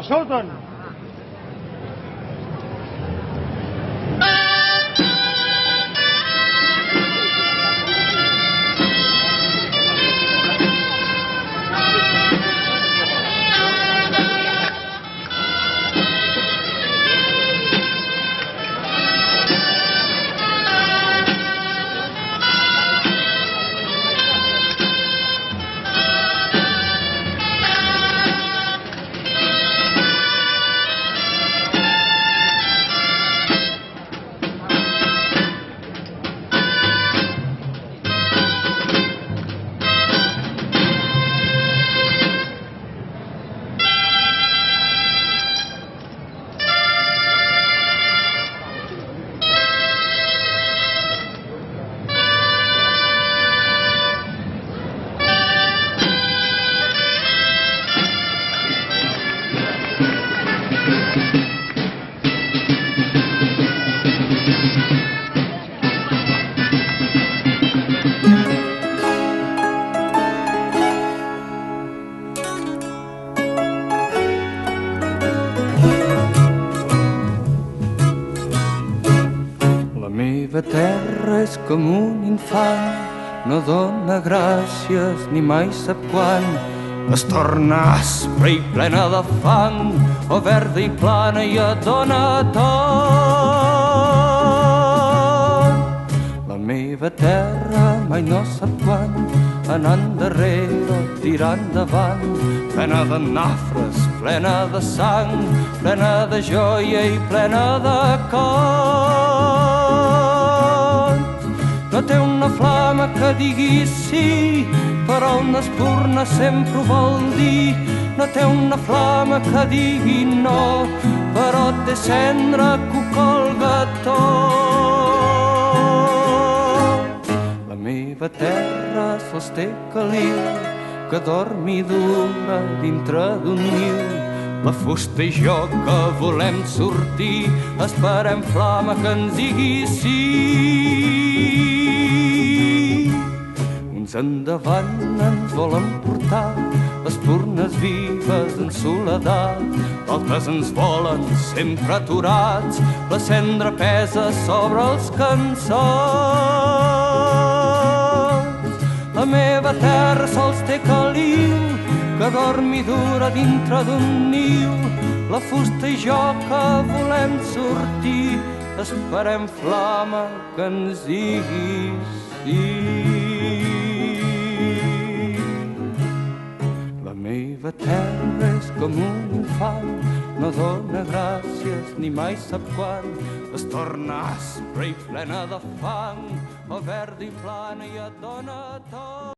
Escolta'm. La meva terra és com un infant, no dóna gràcies ni mai sap quan. Es torna aspra i plena de fang, o verda i plana i et dóna tot. La meva terra mai no sap quan, anar endarrere o tirar endavant, plena de nafres, plena de sang, plena de joia i plena de cor. No té una flama que digui sí, però una espurna sempre ho vol dir. No té una flama que digui no, però té cendra que ho colga tot. La meva terra sols té caliu, que dorm i dura dintre d'un niu. La fusta i jo que volem sortir, esperem flama que ens digui sí. Uns endavant ens volen portar, espurnes vives en soledat. Altres ens volen sempre aturats, la cendra pesa sobre els cançons. La meva terra sols té caliu, que dorm i dura dintre d'un niu. La fusta i jo que volem sortir, esperem flama que ens digui sí. La meva terra és com un infant, no dóna gràcies ni mai sap quan. Es torna aspra i plena de fang, o verda i plana i et dóna tot.